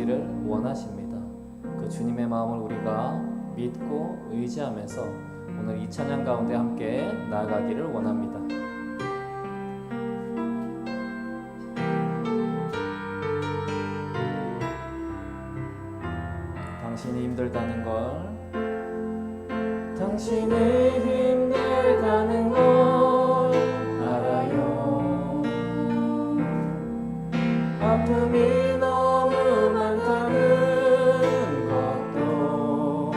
이루어지기를 원하십니다. 그 주님의 마음을 우리가 믿고 의지하면서 오늘 이 찬양 가운데 함께 나아가기를 원합니다. 당신이 힘들다는 걸, 당신이 힘들다는 걸 알아요. 아픔이 너무 많다는 것도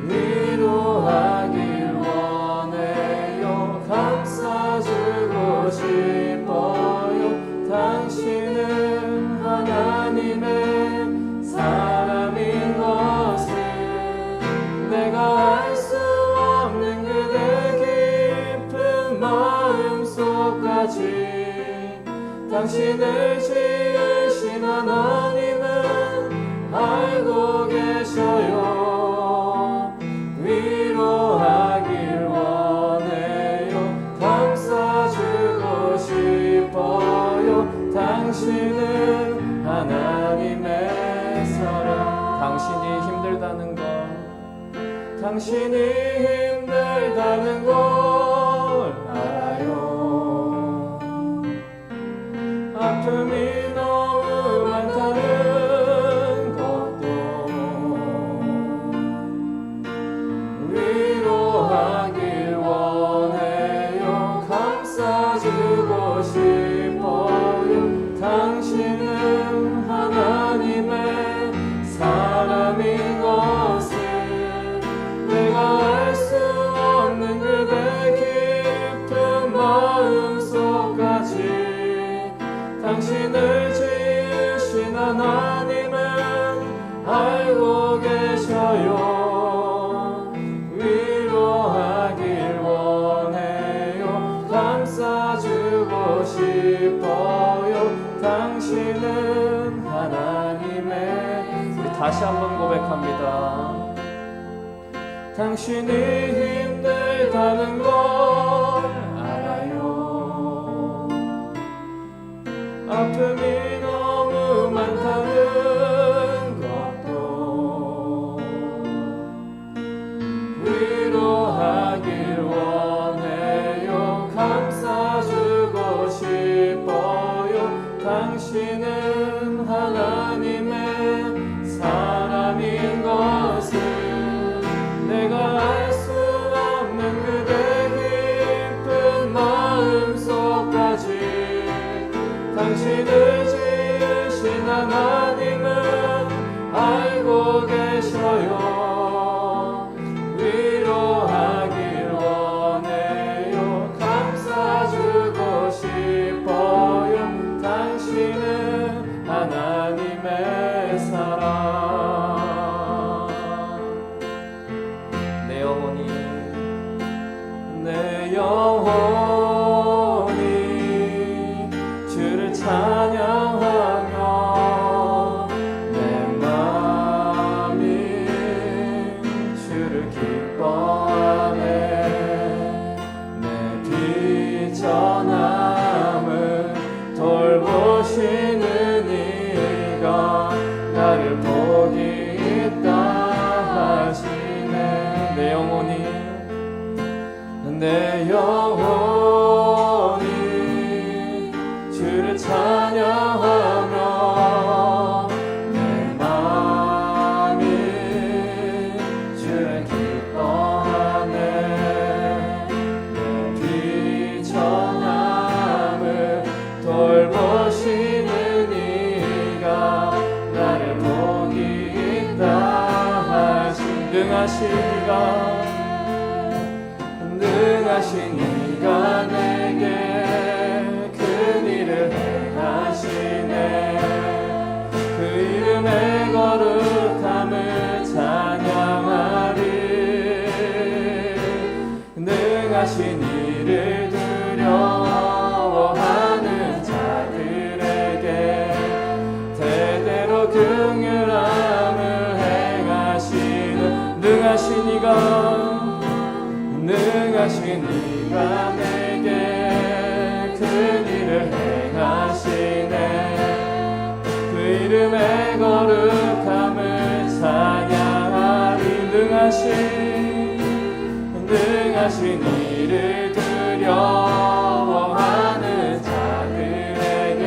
위로하길 원해요. 감싸주고 싶어요. 당신은 하나님의 사람인 것을 내가 알 수 없는 그대 깊은 마음속까지 당신을 지으신 하나님은 알고 계셔요. 위로하길 원해요. 감싸주고 싶어요. 당신은 하나님의 사랑. 당신이 힘들다는 걸, 당신이 힘들다는 걸 알아요. 아픔이 너무 많다는 것도 위로하길 원해요. 감싸주고 싶어요. 당신은 하나님의 사람인 것을 내가 알 수 없는 그대 깊은 마음속까지 당신을 지으신 하나님은 알고 계셔요. 위로하길 원해요. 감싸주고 싶어요. 당신은 하나님의. 우리 다시 한번 고백합니다. 당신이 힘들다는 걸 알아요. 아픔이 너무 많다는 것도 위로하길 원해요. 감싸주고 싶어요. 당신은 하나님의 사람인 것을 내가 알 수 없는 그대 깊은 마음속까지 당신을 지으신 하나님은 알고 계셔요. 위로하길 원해요. 감싸주고 싶어요. 당신은 하나님의 사랑. 내 영혼이, 내 영혼이 주를 찬양하며 내 마음이 주를 기뻐하네. 내 비천함을 돌보시는 이가 나를 복이 있다 하시네. 내 영혼이, 내 영혼이 주를 찬양하며 내 마음이 주를 기뻐하네. 내 비천함을 돌보시는 이가 나를 복이 있다 하신. 능하신 이가 내게 큰 일을 행하시네. 그 이름의 거룩함을 찬양하리. 능하신 이를 두려워하는 자들에게 대대로 긍휼함을 행하시는 능하신 이가 내게 큰 일을 행하시네. 능하신 이를 두려워하는 자들에게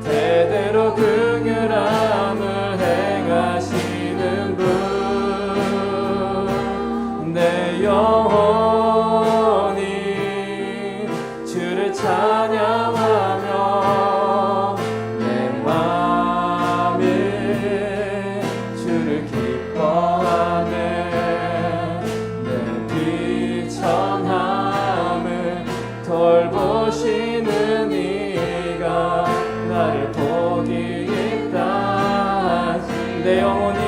대대로 긍휼함을 행하시는 분. 내 영혼이 주를 찬양하며 내 맘이 주를 기뻐하네. 내 비천함을 돌보시는 이가 나를 복이 있다. 내 영혼이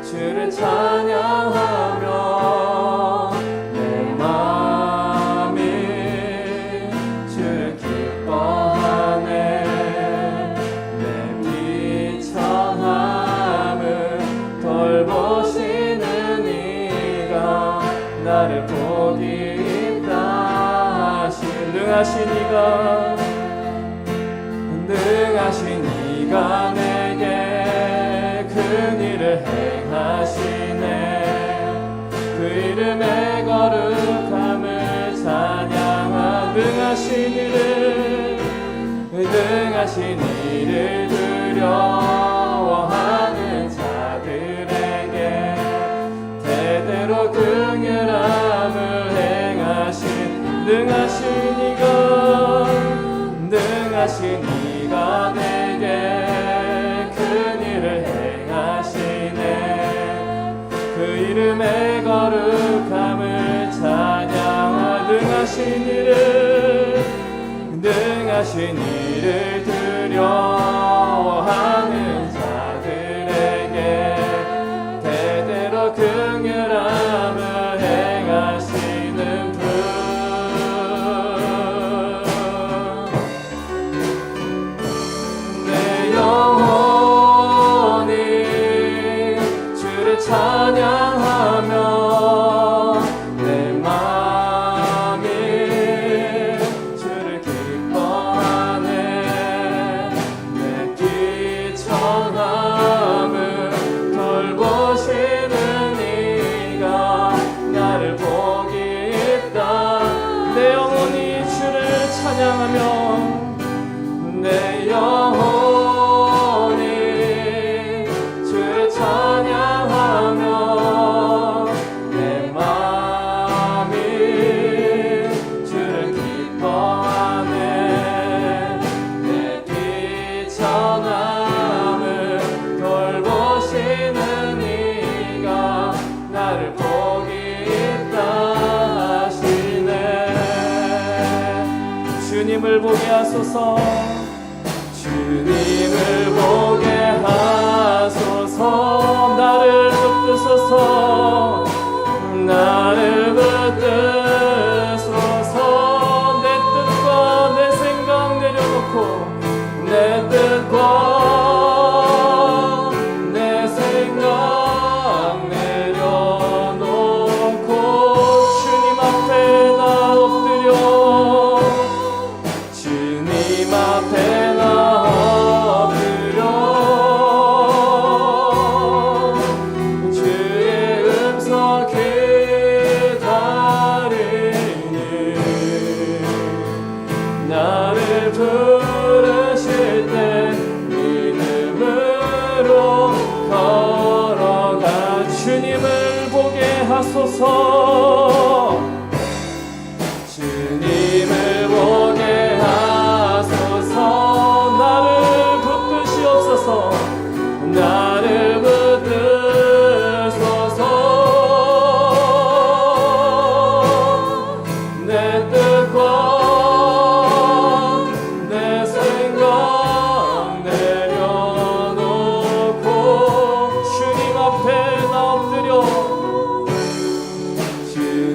주를 찬양하며 내 마음이 주를 기뻐하네. 내 비천함을 돌보시는 이가 나를 복이 있다 하신 능하신 이가 내게 큰 일을 행하시네. 그 이름의 거룩함을 찬양하. 능하신 일을 두려워하는 자들에게 대대로 긍휼함을 행하신 능하신 이가 내게 큰 일을 행하시네. 그 이름의 거룩함을 찬양하. 능하신 일을 두려워하는 자들에게 대대로 긍휼함을 행하시는 분. 찬양하며 내 맘이 주를 기뻐하네. 내 비천함을 돌보시는 이가 나를 복이 있다. 내 영혼이 주를 찬양하며 내 영혼이 주를 찬양하며 내 마음이 주를 기뻐하네. 내 비천함을 돌보시는 이가 나를 복이 있다 하시네. 주님을 보게 하소서. 주님을 보게 하소서. 나를 붙드소서. 나를 붙드소서. 내 뜻과 내 생각 내려놓고 내 뜻과 내 생각 내려놓고 주님 앞에 나 엎드려. 주님 앞에 나 나를 부르실 때 믿음으로 걸어가. 주님을 보게 하소서. 주님을 보게 하소서. 나를 붙드시옵소서. 나를 붙드소서. 내 뜻과 주님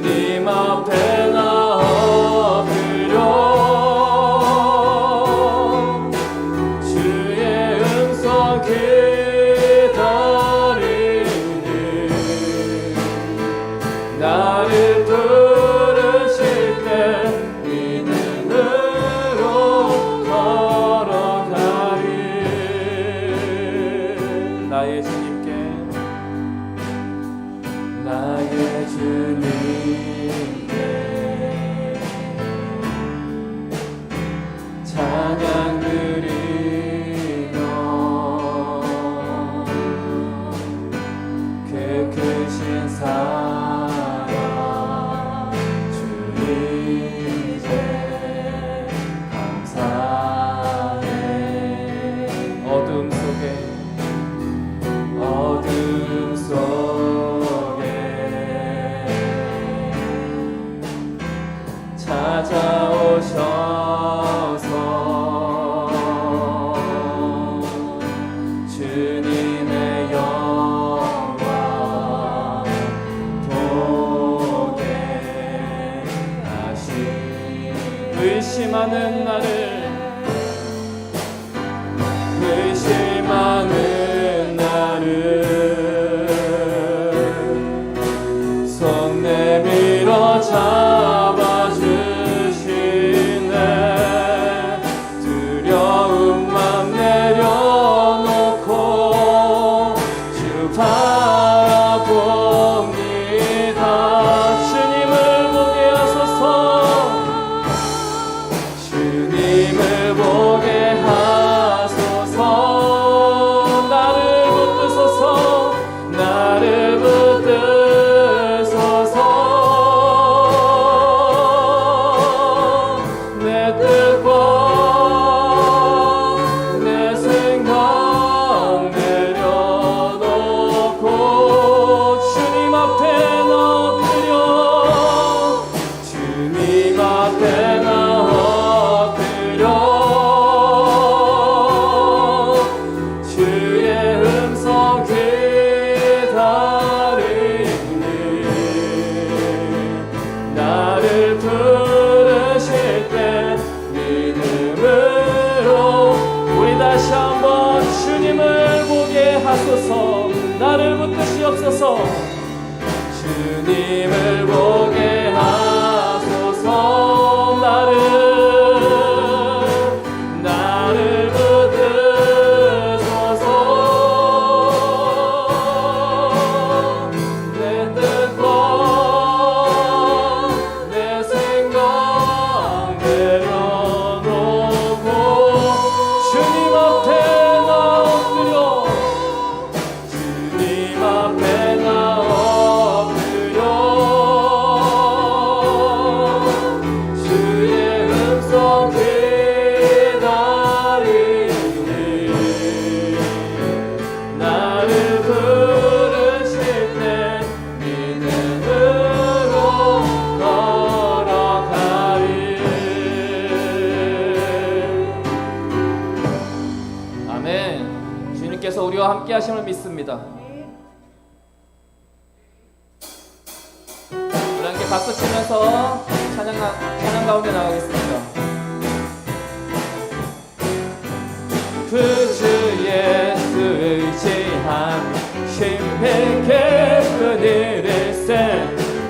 이제 감사해. 어둠 속에 찾아오셔서 주님의 영광 보게 하시. 의심하는 나를 손 내밀어 잡아주시네. 두려움만 내려놓고 주 바라봅니다. 주님을 보게 하소서. 주님을 보게 하소서. 나를 붙드소서. 나를 붙드소서. 내 뜻과 내 생각 내려놓고 주님 앞에 나 엎드려. 주님 앞에 나 엎드려. 주의 음성 기다리니 나를 부르실 때 믿음으로. 우리 다시 한번 주님을 보게 하소서. 나를 붙드시옵소서. 주님을 보게 하소서. 나를 붙드소서. 내 뜻과 내 생각 내려놓고 주님 앞에 나 엎드려. 주님 앞에 나 엎드려. 주의 음성 기다리니 나를 부르실 때 믿음으로 걸어가리. 아멘. 주님께서 우리와 함께 하심을 믿습니다. 우리 함께 박수 치면서 찬양 가운데 나가겠습니다. 그 주 예수 의지하며 심히 깊은 일일세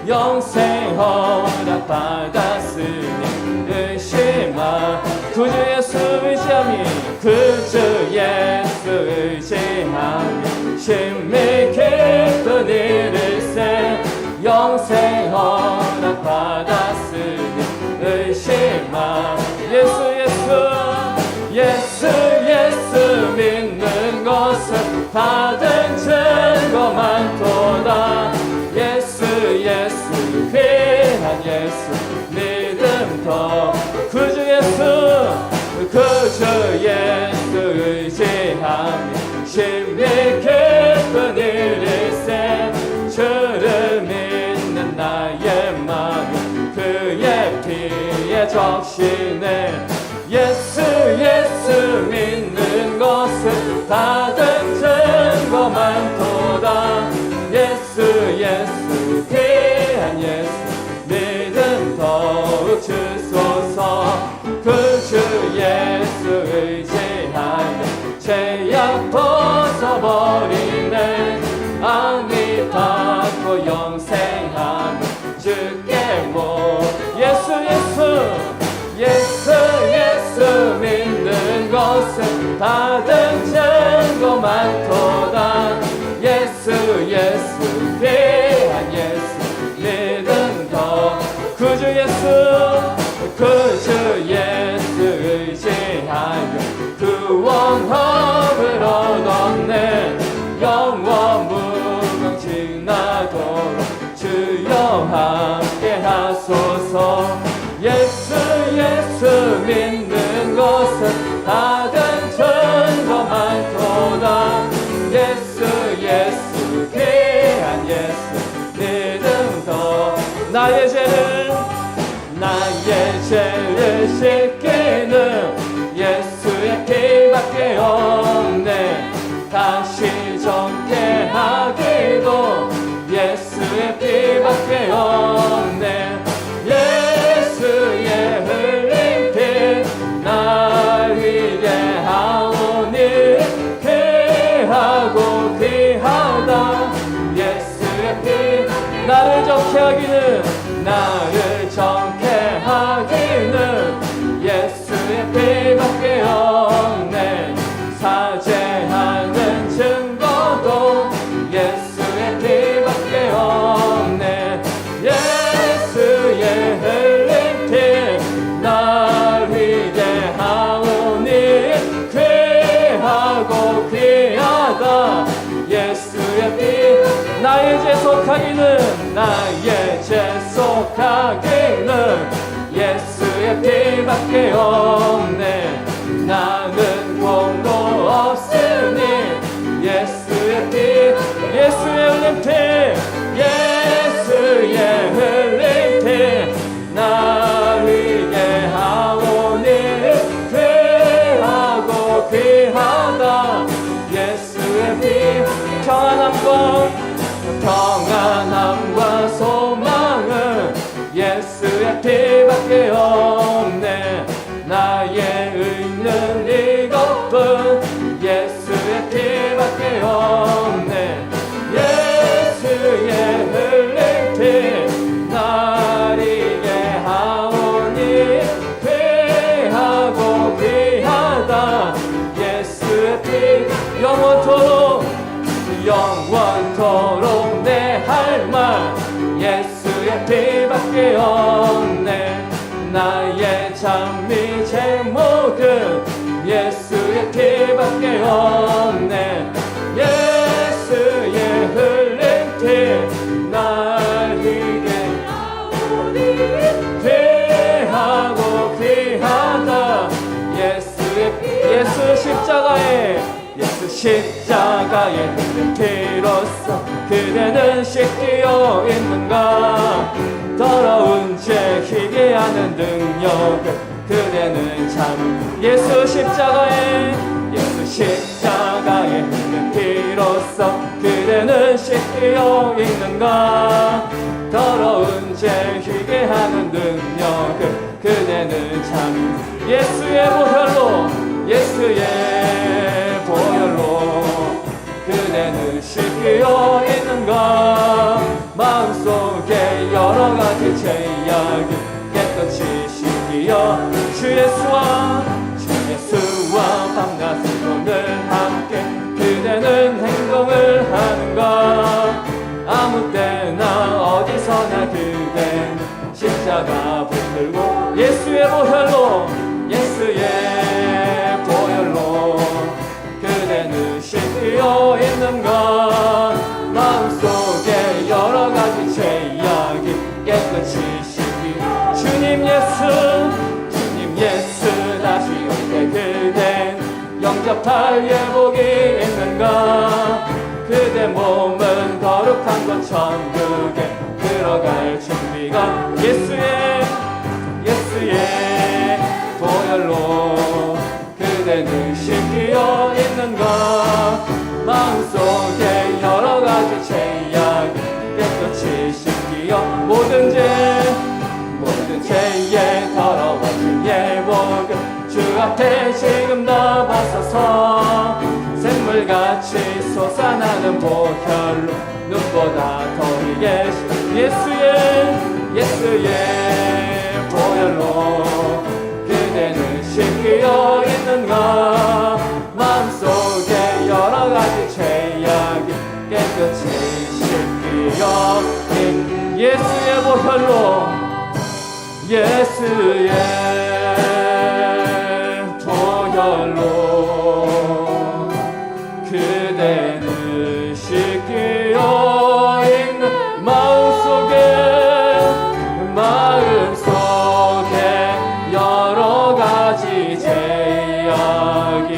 영생 허락 받았으니 의심하. 그 주 예수 의지하며 그 주 예수 의지하며 심히 깊은 일일세 영생 허락 받았으니 의심하. 예수 믿는 것은 받은 증거 많도다. 예수 귀한 예수 믿음 더. 그 주 예수 의지하며 심히 깊은 일일세 주를 믿는 나의 마음 그의 피에 적시네. 예수 믿는 것은 받은 증거 많도다. 예수 귀한 예수 믿음 더욱 주소서. 그 주 예수 의지하며 죄악 벗어버리네. 안위 받고 영생하며 주께 모. 예수 믿는 것은 받은 증거 많도다. 예수 귀한 예수 믿음 더. 그 주 예수 의지하여 구원함을 얻었네. 영원 무궁 지나도록 주여 함께 하소서. 나의 죄를 씻기는 예수의 피밖에 없네. 다시 정죄하기도 예수의 피밖에 없네. 예수의 흘린 피 날 위해 하오니 귀하고 귀하다. 예수의 피 나를 정죄하기는 예수의 피밖에 없네. 사죄하는 증거도 예수의 피밖에 없네. 예수의 흘린 피 날 위해 하오니 귀하고 귀하다. 예수의 피 나의 죄 속하기는 예수의 피밖에 없네. 나는 공로 없으니 예수의 피 예수의 흘린 피 예수의 흘린 피 날 위해 하오니 귀하고 귀하다. 예수의 피 평안함과 소망은 예수의 피밖에 없네. 나의 의는 이것뿐 예수의 피밖에 없네. 예수의 흘린 피 나리게 하오니 귀하고 귀하다. 예수의 피 영원토록 내 할 말 예수의 피밖에 없네. 나의 찬미 제목은 예수의 피밖에 없네. 예수의 흘린 피 날 위해 하오니 귀하고 귀하다. 예수 십자가의 흘린 피로써 그대는 씻기어 있는가. 더러운 죄 희게 하는 능력을 그대는 참 예수 십자가의 흘린 피로써 그대는 씻기어 있는가. 더러운 죄 희게 하는 능력을 그대는 참 예수의 보혈로 그대는 씻기어 있는가. 마음속에 여러 가지 죄악을 깨끗이 씻기어 주 예수와 밤낮으로 늘 함께 그대는 행동을 하는가. 아무 때나 어디서나 그대는 십자가 붙들고 예수의 보혈로 그대는 씻기어 있는가. 마음속에 여러 가지 죄악이 깨끗이 씻기 주님 예수 다시 올 때 그댄 영접할 예복이 있는가. 그대 몸은 거룩한 것 천국에 들어갈 준비가 예수의 보혈로 그대는 씻기어 있는가. 마음속에 여러 가지 죄악 깨끗이 씻기어 모든 죄에 더러워진 예복을 주 앞에 지금 다 받소서. 샘물같이 솟아나는 보혈로 눈보다 더 희게 예수의 보혈로 그대는 씻기어 있는가. 마음속에 여러 가지 죄악이 깨끗이 씻기어 예수의 보혈로 그대는 씻기어 있는 마음속에 여러 가지 죄악이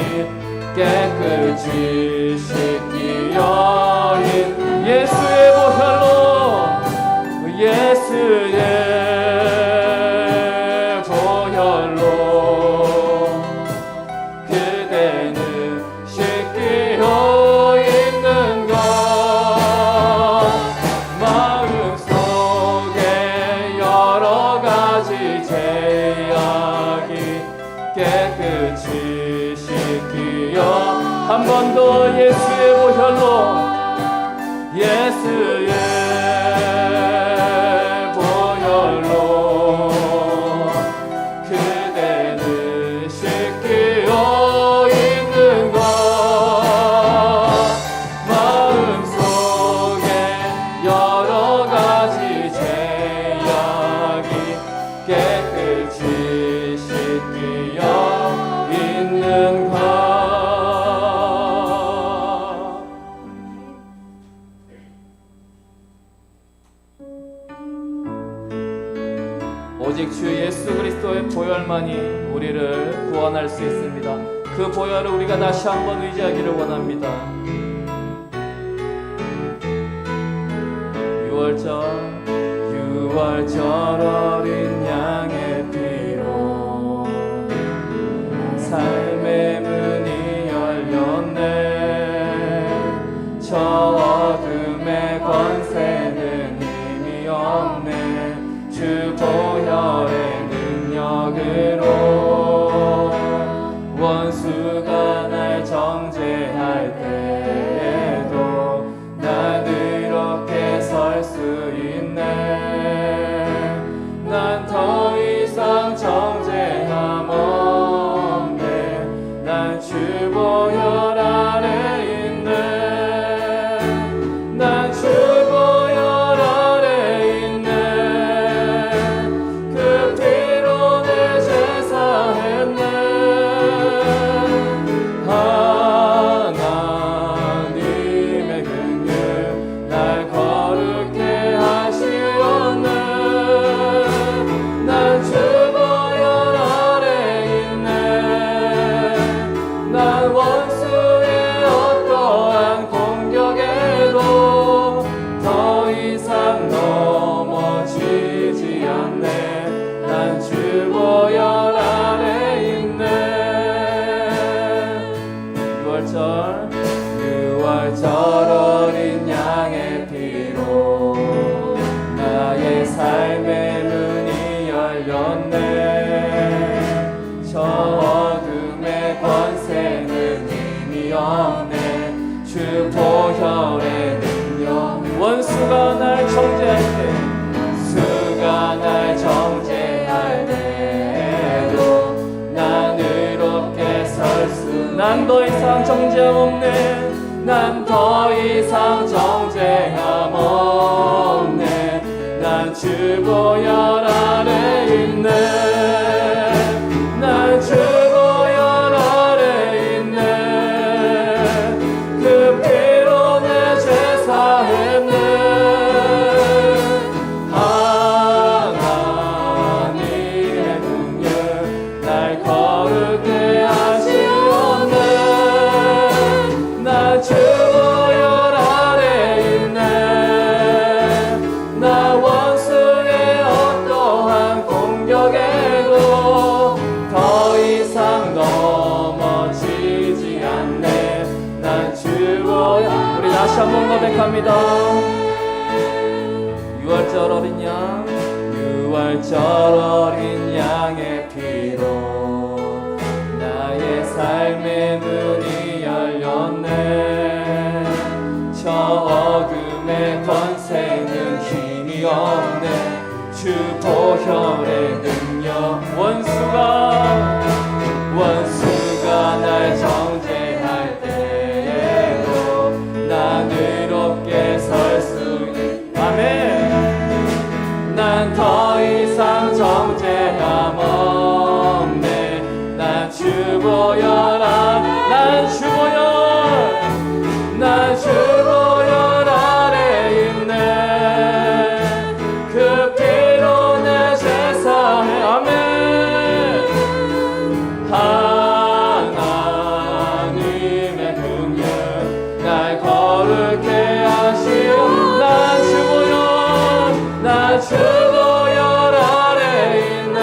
깨끗이 씻기어 있는 예수의 보혈로 예수의 죄악이 깨끗이 씻기어 한 번 더 예수의 보혈로 예수의 보혈로 그대를 씻기어 있는 것 마음속에 여러 가지 죄악이 깨끗이 씻기어 있는 것 오직 주 예수 그리스도의 보혈만이 우리를 구원할 수 있습니다. 그 보혈을 우리가 다시 한번 의지하기를 원합니다. 6월절 어린 양의 피로 삶의 문이 열렸네. 저 어둠의 권세는 힘이 없네. 주 보혈의 능력으로 원수가 날 정죄할 때에도 난 이렇게 설 수 있네. 난 더 이상 정죄함 없네. 난 주 보혈 아래 있네. 난 주 보혈 아래 있네. 그 피로 내 죄 사했네. 하나님의 긍휼 날 거룩해 하시었네. 난 주 보혈 아래 있네. 난 원수의 어떠한 공격에도 더 이상 넘어지지 않네. 난 주 보혈 아래 있네. 6월절 어린 양의 피로 나의 삶의 문이 열렸네. 저 어둠의 권세는 힘이 없네. 주 보혈의 능력 원수가 날 정죄할 때 수가 날 정죄할 때에도 난 의롭게 설 수 난 더 이상 정죄함 없네. 난 더 이상 정죄함 없네. 난 주 보혈 아래 있네. 난 주 보혈 아래 있네. 그 피로 내 죄 사했네. 하나님의 긍휼 날 거룩해 하시었네. 난 주 보혈 아래 있네. 나 원수의 어떠한 공격에도 더 이상 넘어지지 않네. 난 주 보혈 우리 다시 한번 고백합니다. 6월절 어린 양 6월절 어린 양의 피로 나의 삶의 문이 열렸네. 저 어둠의 권세는 힘이 없네. 주 보혈의 능력 원수가 날 정죄할 때에도 난 의롭게 설 수 있네. 아멘. 난 더 이상 정죄함 없네. 난 주 보혈 난 주 보혈 아래 있네. 그 피로 내 죄 사해. 아멘. 하나님의 긍휼 날 거룩해 하시오. 난 주 보혈 아래 있네.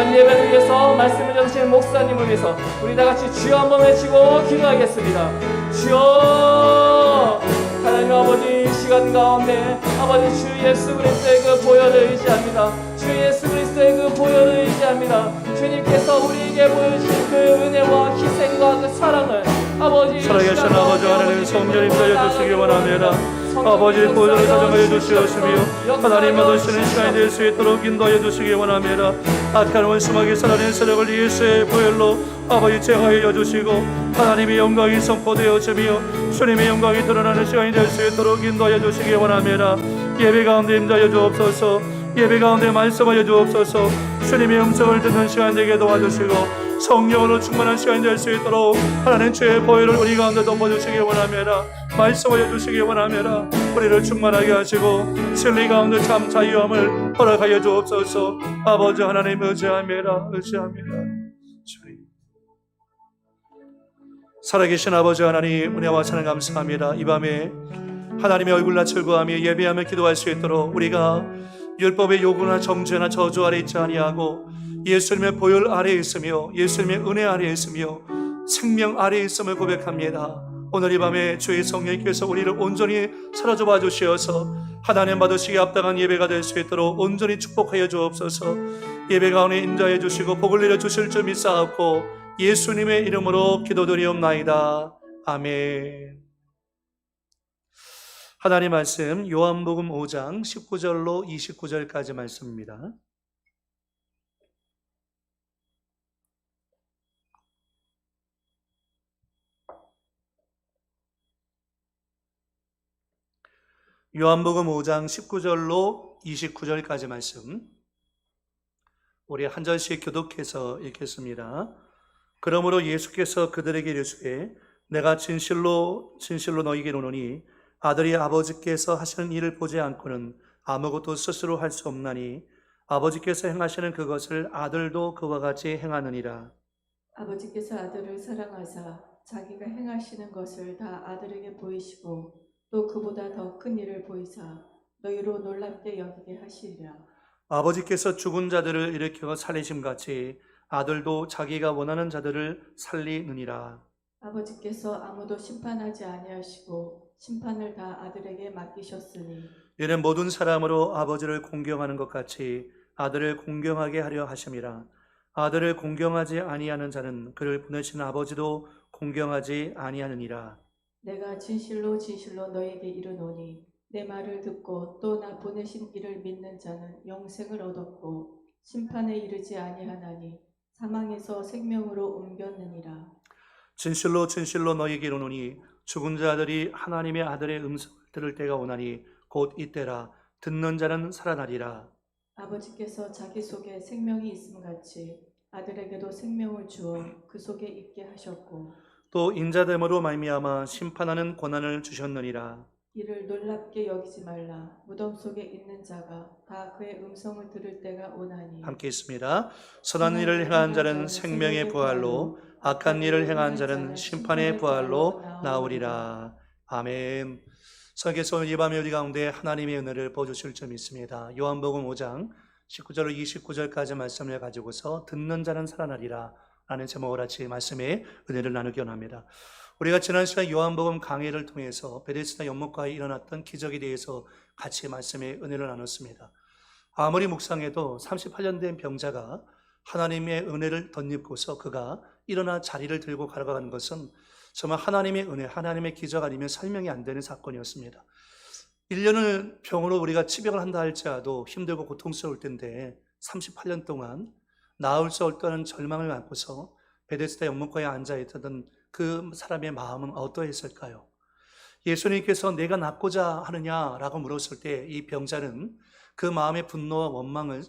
귀한 예배를 위해서 말씀을 전하시는 목사님을 위해서 우리 다 같이 주여 한번 외치고 기도하겠습니다. 주여, 하나님 아버지, 이 시간 가운데 아버지 주 예수 그리스도의 그 보혈을 의지합니다. 주 예수 그리스도의 그 보혈을 의지합니다. 주님께서 우리에게 보여주신 그 은혜와 희생과 그 사랑을 아버지 살아계신 아버지 하나님 성령 임하여 주시기 원합니다. 아버지 보혈을 사정하여 주시옵시며 하나님 받으시는 시간이 될 수 있도록 인도하여 주시기 원합니다. 악한 원수마귀 살아낸 세력을 예수의 보혈로 아버지 제거하여 주시고 하나님의 영광이 선포되어지며 주님의 영광이 드러나는 시간이 될 수 있도록 인도하여 주시기 원합니다. 예배 가운데 임하여 주옵소서. 예배 가운데 말씀하여 주옵소서. 주님의 음성을 듣는 시간 되게 도와주시고 성령으로 충만한 시간이 될 수 있도록 하나님 주의 보혈을 우리 가운데 덮어주시기 원합니다. 말씀하여 주시기 원합니다. 우리를 충만하게 하시고 진리 가운데 참 자유함을 허락하여 주옵소서. 아버지 하나님 의지합니다. 주님, 살아계신 아버지 하나님 은혜와 찬양 감사합니다. 이 밤에 하나님의 얼굴 낯을 구하며 예배하며 기도할 수 있도록 우리가 율법의 요구나 정죄나 저주 아래 있지 아니하고 예수님의 보혈 아래에 있으며 예수님의 은혜 아래에 있으며 생명 아래에 있음을 고백합니다. 오늘 이 밤에 주의 성령께서 우리를 온전히 사로잡아 봐 주시어서 하나님 받으시기에 합당한 예배가 될 수 있도록 온전히 축복하여 주옵소서. 예배 가운데 인자해 주시고 복을 내려 주실 줄 믿사옵고 예수님의 이름으로 기도드리옵나이다. 아멘. 하나님 말씀 요한복음 5장 19절로 29절까지 말씀입니다. 요한복음 5장 19절로 29절까지 말씀 우리 한 절씩 교독해서 읽겠습니다. 그러므로 예수께서 그들에게 이르시되 내가 진실로 너희에게 이르노니 아들이 아버지께서 하시는 일을 보지 않고는 아무것도 스스로 할 수 없나니 아버지께서 행하시는 그것을 아들도 그와 같이 행하느니라. 아버지께서 아들을 사랑하사 자기가 행하시는 것을 다 아들에게 보이시고 또 그보다 더 큰 일을 보이사 너희로 놀랍게 여기게 하시리라. 아버지께서 죽은 자들을 일으켜 살리심같이 아들도 자기가 원하는 자들을 살리느니라. 아버지께서 아무도 심판하지 아니하시고 심판을 다 아들에게 맡기셨으니 이는 모든 사람으로 아버지를 공경하는 것 같이 아들을 공경하게 하려 하심이라. 아들을 공경하지 아니하는 자는 그를 보내신 아버지도 공경하지 아니하느니라. 내가 진실로 너희에게 이르노니 내 말을 듣고 또 나 보내신 이를 믿는 자는 영생을 얻었고 심판에 이르지 아니하나니 사망에서 생명으로 옮겼느니라. 진실로 너희에게 이르노니 죽은 자들이 하나님의 아들의 음성을 들을 때가 오나니 곧 이때라. 듣는 자는 살아나리라. 아버지께서 자기 속에 생명이 있음같이 아들에게도 생명을 주어 그 속에 있게 하셨고 또 인자됨으로 말미암아 심판하는 권한을 주셨느니라. 이를 놀랍게 여기지 말라. 무덤 속에 있는 자가 다 그의 음성을 들을 때가 오나니. 함께 있습니다. 선한 일을 행한 자는 생명의 부활로 악한 일을 행한 자는 심판의 부활로 나오리라. 아멘. 성경에서 오늘 이 밤에 우리 가운데 하나님의 은혜를 보여주실 줄 믿습니다. 요한복음 5장 19절로 29절까지 말씀을 가지고서 듣는 자는 살아나리라 라는 제목을 같이 말씀의 은혜를 나누기 원합니다. 우리가 지난 시간 요한복음 강해를 통해서 베데스다 연못가에 일어났던 기적에 대해서 같이 말씀의 은혜를 나눴습니다. 아무리 묵상해도 38년 된 병자가 하나님의 은혜를 덧입고서 그가 일어나 자리를 들고 걸어가는 것은 정말 하나님의 은혜, 하나님의 기적 아니면 설명이 안 되는 사건이었습니다. 1년을 병으로 우리가 치병을 한다 할지라도 힘들고 고통스러울 텐데 38년 동안 나을 수 없다는 절망을 안고서 베데스다 연못가에 앉아있던 그 사람의 마음은 어떠했을까요? 예수님께서 내가 낫고자 하느냐라고 물었을 때 이 병자는 그 마음의 분노와 원망을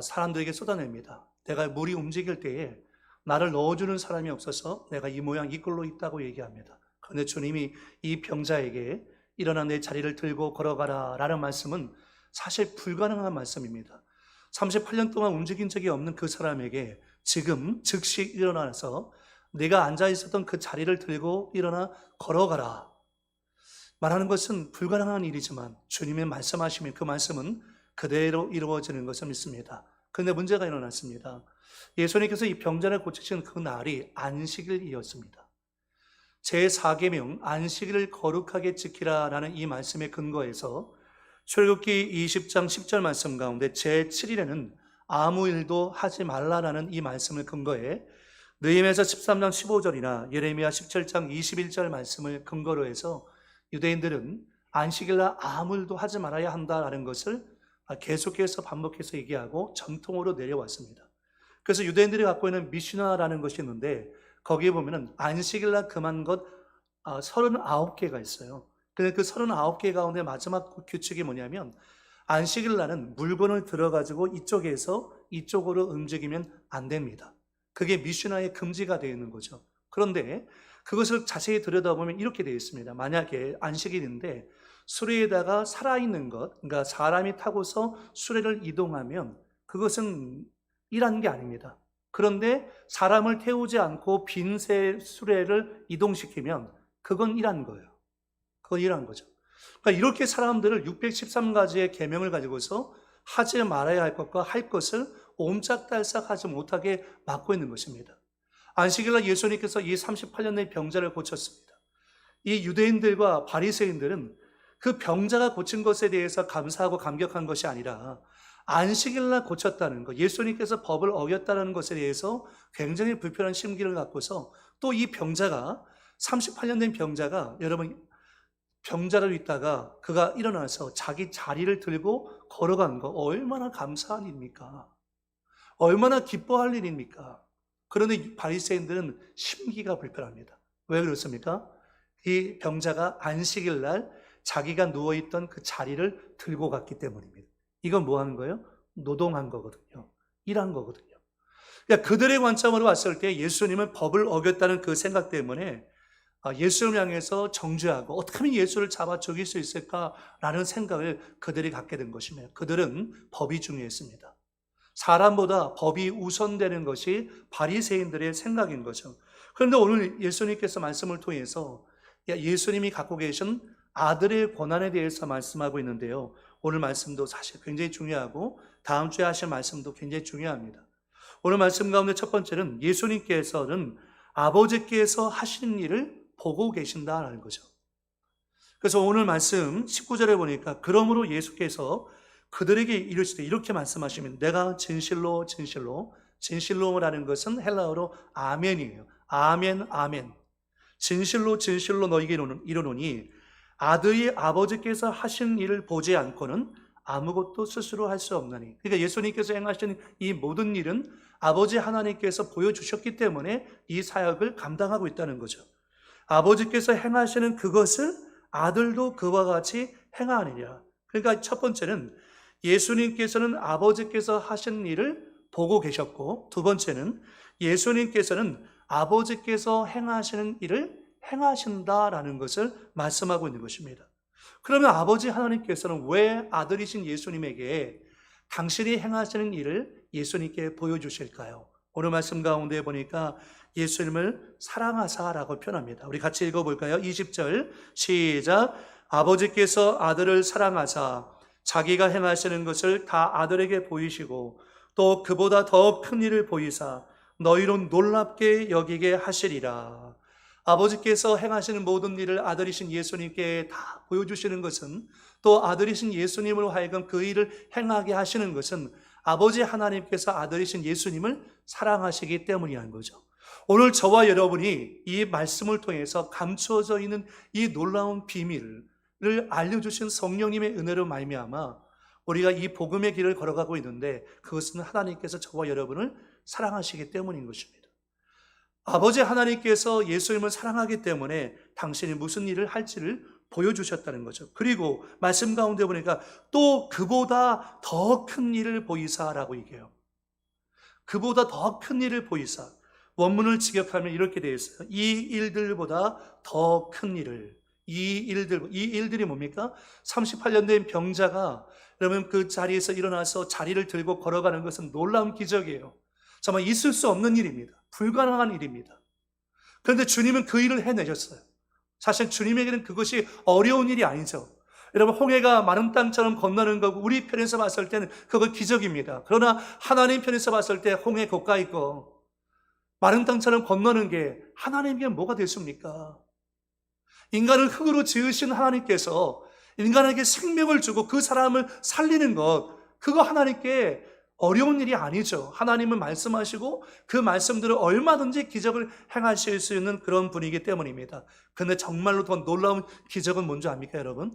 사람들에게 쏟아냅니다. 내가 물이 움직일 때에 나를 넣어주는 사람이 없어서 내가 이 모양 이 꼴로 있다고 얘기합니다. 그런데 주님이 이 병자에게 일어나 내 자리를 들고 걸어가라 라는 말씀은 사실 불가능한 말씀입니다. 38년 동안 움직인 적이 없는 그 사람에게 지금 즉시 일어나서 내가 앉아있었던 그 자리를 들고 일어나 걸어가라 말하는 것은 불가능한 일이지만 주님의 말씀하시면 그 말씀은 그대로 이루어지는 것을 믿습니다. 그런데 문제가 일어났습니다. 예수님께서 이 병자를 고치신 그 날이 안식일이었습니다. 제4계명 안식일을 거룩하게 지키라라는 이 말씀의 근거에서 출애굽기 20장 10절 말씀 가운데 제7일에는 아무 일도 하지 말라라는 이 말씀을 근거해 느헤미야서 13장 15절이나 예레미야 17장 21절 말씀을 근거로 해서 유대인들은 안식일날 아무 일도 하지 말아야 한다라는 것을 계속해서 반복해서 얘기하고 전통으로 내려왔습니다. 그래서 유대인들이 갖고 있는 미슈나라는 것이 있는데 거기에 보면은 안식일날 금한 것 39개가 있어요. 근데 그 39개 가운데 마지막 규칙이 뭐냐면 안식일날은 물건을 들어가지고 이쪽에서 이쪽으로 움직이면 안 됩니다. 그게 미슈나의 금지가 되어 있는 거죠. 그런데 그것을 자세히 들여다보면 이렇게 되어 있습니다. 만약에 안식일인데 수레에다가 살아있는 것, 그러니까 사람이 타고서 수레를 이동하면 그것은 일하는 게 아닙니다. 그런데 사람을 태우지 않고 빈 수레를 이동시키면 그건 일한 거예요. 그건 일한 거죠. 그러니까 이렇게 사람들을 613가지의 계명을 가지고서 하지 말아야 할 것과 할 것을 옴짝달싹 하지 못하게 막고 있는 것입니다. 안식일날 예수님께서 이 38년의 병자를 고쳤습니다. 이 유대인들과 바리새인들은 그 병자가 고친 것에 대해서 감사하고 감격한 것이 아니라 안식일날 고쳤다는 것, 예수님께서 법을 어겼다는 것에 대해서 굉장히 불편한 심기를 갖고서 또 이 병자가 38년 된 병자가 여러분 병자를 있다가 그가 일어나서 자기 자리를 들고 걸어간 거 얼마나 감사한 일입니까? 얼마나 기뻐할 일입니까? 그런데 바리새인들은 심기가 불편합니다. 왜 그렇습니까? 이 병자가 안식일날 자기가 누워있던 그 자리를 들고 갔기 때문입니다. 이건 뭐 하는 거예요? 노동한 거거든요. 일한 거거든요. 그러니까 그들의 관점으로 봤을 때 예수님은 법을 어겼다는 그 생각 때문에 예수를 향해서 정죄하고 어떻게 하면 예수를 잡아 죽일 수 있을까라는 생각을 그들이 갖게 된 것이며 그들은 법이 중요했습니다. 사람보다 법이 우선되는 것이 바리새인들의 생각인 거죠. 그런데 오늘 예수님께서 말씀을 통해서 예수님이 갖고 계신 아들의 권한에 대해서 말씀하고 있는데요. 오늘 말씀도 사실 굉장히 중요하고 다음 주에 하실 말씀도 굉장히 중요합니다. 오늘 말씀 가운데 첫 번째는 예수님께서는 아버지께서 하시는 일을 보고 계신다라는 거죠. 그래서 오늘 말씀 19절에 보니까 그러므로 예수께서 그들에게 이르시되 이렇게 말씀하시면 내가 진실로 진실로 진실로라는 것은 헬라어로 아멘이에요. 아멘 아멘. 진실로 진실로 너희에게 이르노니 아들이 아버지께서 하신 일을 보지 않고는 아무것도 스스로 할 수 없나니. 그러니까 예수님께서 행하신 이 모든 일은 아버지 하나님께서 보여주셨기 때문에 이 사역을 감당하고 있다는 거죠. 아버지께서 행하시는 그것을 아들도 그와 같이 행하느니라. 그러니까 첫 번째는 예수님께서는 아버지께서 하신 일을 보고 계셨고 두 번째는 예수님께서는 아버지께서 행하시는 일을 행하신다라는 것을 말씀하고 있는 것입니다. 그러면 아버지 하나님께서는 왜 아들이신 예수님에게 당신이 행하시는 일을 예수님께 보여주실까요? 오늘 말씀 가운데 보니까 예수님을 사랑하사라고 표현합니다. 우리 같이 읽어볼까요? 20절 시작. 아버지께서 아들을 사랑하사 자기가 행하시는 것을 다 아들에게 보이시고 또 그보다 더 큰 일을 보이사 너희로 놀랍게 여기게 하시리라. 아버지께서 행하시는 모든 일을 아들이신 예수님께 다 보여주시는 것은 또 아들이신 예수님으로 하여금 그 일을 행하게 하시는 것은 아버지 하나님께서 아들이신 예수님을 사랑하시기 때문이라는 거죠. 오늘 저와 여러분이 이 말씀을 통해서 감추어져 있는 이 놀라운 비밀을 알려주신 성령님의 은혜로 말미암아 우리가 이 복음의 길을 걸어가고 있는데 그것은 하나님께서 저와 여러분을 사랑하시기 때문인 것입니다. 아버지 하나님께서 예수님을 사랑하기 때문에 당신이 무슨 일을 할지를 보여주셨다는 거죠. 그리고 말씀 가운데 보니까 또 그보다 더 큰 일을 보이사라고 얘기해요. 그보다 더 큰 일을 보이사. 원문을 직역하면 이렇게 되어 있어요. 이 일들보다 더 큰 일을. 이 일들이 뭡니까? 38년 된 병자가 그러면 그 자리에서 일어나서 자리를 들고 걸어가는 것은 놀라운 기적이에요. 정말 있을 수 없는 일입니다. 불가능한 일입니다. 그런데 주님은 그 일을 해내셨어요. 사실 주님에게는 그것이 어려운 일이 아니죠. 여러분, 홍해가 마른 땅처럼 건너는 거고 우리 편에서 봤을 때는 그거 기적입니다. 그러나 하나님 편에서 봤을 때 홍해 고가이 거 마른 땅처럼 건너는 게 하나님께 뭐가 됐습니까? 인간을 흙으로 지으신 하나님께서 인간에게 생명을 주고 그 사람을 살리는 것, 그거 하나님께 어려운 일이 아니죠. 하나님은 말씀하시고 그 말씀대로 얼마든지 기적을 행하실 수 있는 그런 분이기 때문입니다. 근데 정말로 더 놀라운 기적은 뭔지 압니까, 여러분?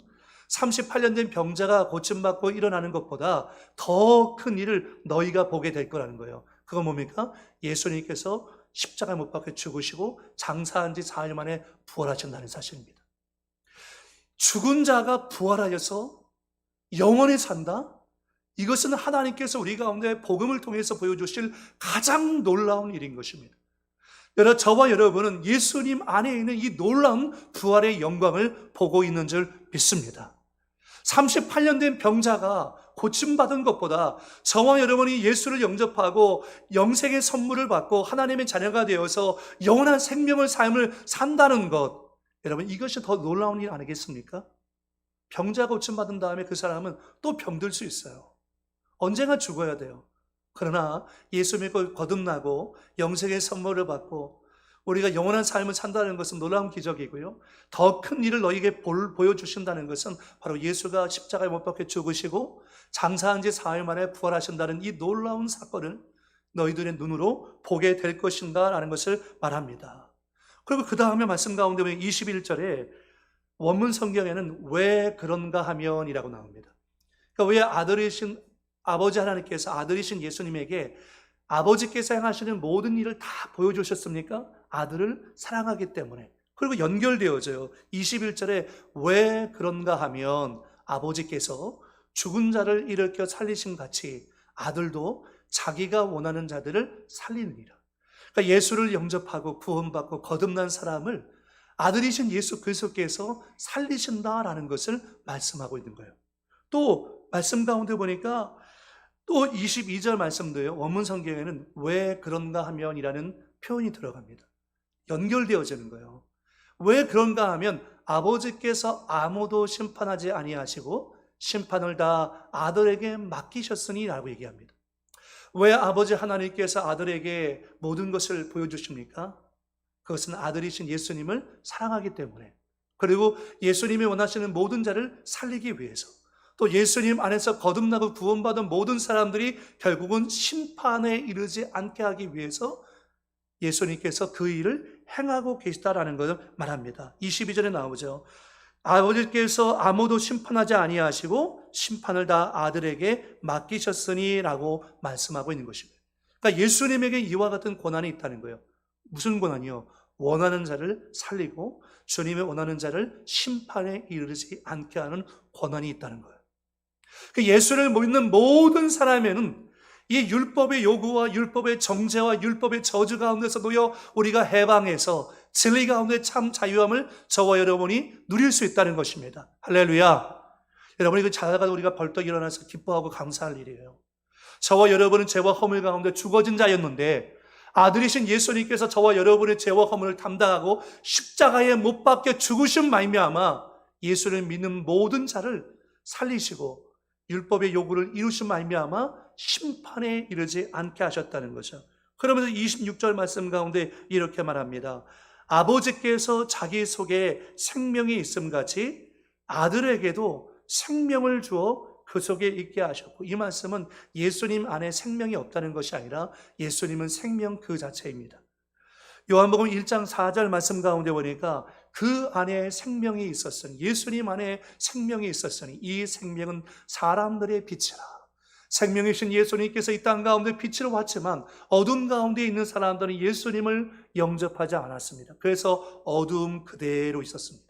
38년 된 병자가 고침받고 일어나는 것보다 더 큰 일을 너희가 보게 될 거라는 거예요. 그건 뭡니까? 예수님께서 십자가에 못 박혀 죽으시고 장사한 지 4일 만에 부활하신다는 사실입니다. 죽은 자가 부활하여서 영원히 산다? 이것은 하나님께서 우리 가운데 복음을 통해서 보여주실 가장 놀라운 일인 것입니다. 저와 여러분은 예수님 안에 있는 이 놀라운 부활의 영광을 보고 있는 줄 믿습니다. 38년 된 병자가 고침받은 것보다 저와 여러분이 예수를 영접하고 영생의 선물을 받고 하나님의 자녀가 되어서 영원한 생명을 삶을 산다는 것, 여러분, 이것이 더 놀라운 일 아니겠습니까? 병자가 고침받은 다음에 그 사람은 또 병들 수 있어요. 언젠가 죽어야 돼요. 그러나 예수 믿고 거듭나고 영생의 선물을 받고 우리가 영원한 삶을 산다는 것은 놀라운 기적이고요. 더 큰 일을 너희에게 보여주신다는 것은 바로 예수가 십자가에 못 박혀 죽으시고 장사한 지 4일 만에 부활하신다는 이 놀라운 사건을 너희들의 눈으로 보게 될 것인가 라는 것을 말합니다. 그리고 그 다음에 말씀 가운데 보면 21절에 원문 성경에는 왜 그런가 하면 이라고 나옵니다. 그러니까 왜 아들이신 아버지 하나님께서 아들이신 예수님에게 아버지께서 행하시는 모든 일을 다 보여주셨습니까? 아들을 사랑하기 때문에. 그리고 연결되어져요. 21절에 왜 그런가 하면 아버지께서 죽은 자를 일으켜 살리신 같이 아들도 자기가 원하는 자들을 살리느니라. 그러니까 예수를 영접하고 구원받고 거듭난 사람을 아들이신 예수 그리스도께서 살리신다라는 것을 말씀하고 있는 거예요. 또 말씀 가운데 보니까 또 22절 말씀도요. 원문 성경에는 왜 그런가 하면이라는 표현이 들어갑니다. 연결되어지는 거예요. 왜 그런가 하면 아버지께서 아무도 심판하지 아니하시고 심판을 다 아들에게 맡기셨으니 라고 얘기합니다. 왜 아버지 하나님께서 아들에게 모든 것을 보여주십니까? 그것은 아들이신 예수님을 사랑하기 때문에, 그리고 예수님이 원하시는 모든 자를 살리기 위해서, 또 예수님 안에서 거듭나고 구원받은 모든 사람들이 결국은 심판에 이르지 않게 하기 위해서 예수님께서 그 일을 행하고 계시다라는 것을 말합니다. 22절에 나오죠. 아버지께서 아무도 심판하지 아니하시고 심판을 다 아들에게 맡기셨으니 라고 말씀하고 있는 것입니다. 그러니까 예수님에게 이와 같은 권한이 있다는 거예요. 무슨 권한이요? 원하는 자를 살리고 주님의 원하는 자를 심판에 이르지 않게 하는 권한이 있다는 거예요. 예수를 믿는 모든 사람에는 이 율법의 요구와 율법의 정죄와 율법의 저주 가운데서 놓여 우리가 해방해서 진리 가운데 참 자유함을 저와 여러분이 누릴 수 있다는 것입니다. 할렐루야. 여러분, 이거 자다가 우리가 벌떡 일어나서 기뻐하고 감사할 일이에요. 저와 여러분은 죄와 허물 가운데 죽어진 자였는데 아들이신 예수님께서 저와 여러분의 죄와 허물을 담당하고 십자가에 못 박혀 죽으신 말미암아 예수를 믿는 모든 자를 살리시고 율법의 요구를 이루신 말미암아 심판에 이르지 않게 하셨다는 거죠. 그러면서 26절 말씀 가운데 이렇게 말합니다. 아버지께서 자기 속에 생명이 있음같이 아들에게도 생명을 주어 그 속에 있게 하셨고, 이 말씀은 예수님 안에 생명이 없다는 것이 아니라 예수님은 생명 그 자체입니다. 요한복음 1장 4절 말씀 가운데 보니까 그 안에 생명이 있었으니, 예수님 안에 생명이 있었으니 이 생명은 사람들의 빛이라. 생명이신 예수님께서 이 땅 가운데 빛으로 왔지만 어둠 가운데 있는 사람들은 예수님을 영접하지 않았습니다. 그래서 어두움 그대로 있었습니다.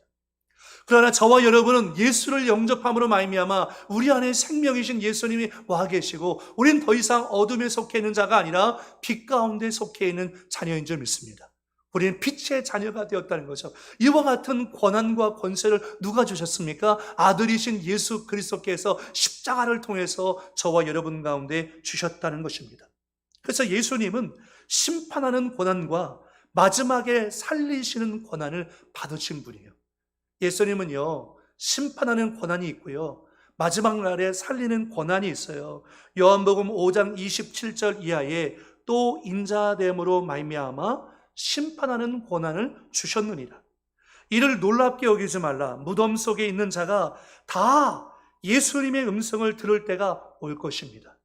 그러나 저와 여러분은 예수를 영접함으로 말미암아 우리 안에 생명이신 예수님이 와 계시고 우린 더 이상 어둠에 속해 있는 자가 아니라 빛 가운데 속해 있는 자녀인 줄 믿습니다. 우리는 빛의 자녀가 되었다는 거죠. 이와 같은 권한과 권세를 누가 주셨습니까? 아들이신 예수 그리스도께서 십자가를 통해서 저와 여러분 가운데 주셨다는 것입니다. 그래서 예수님은 심판하는 권한과 마지막에 살리시는 권한을 받으신 분이에요. 예수님은요, 심판하는 권한이 있고요. 마지막 날에 살리는 권한이 있어요. 요한복음 5장 27절 이하에 또 인자됨으로 말미암아 심판하는 권한을 주셨느니라. 이를 놀랍게 여기지 말라. 무덤 속에 있는 자가 다 예수님의 음성을 들을 때가 올 것입니다.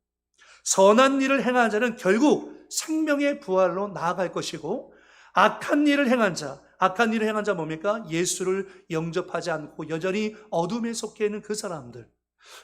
선한 일을 행한 자는 결국 생명의 부활로 나아갈 것이고, 악한 일을 행한 자 뭡니까? 예수를 영접하지 않고 여전히 어둠에 속해 있는 그 사람들,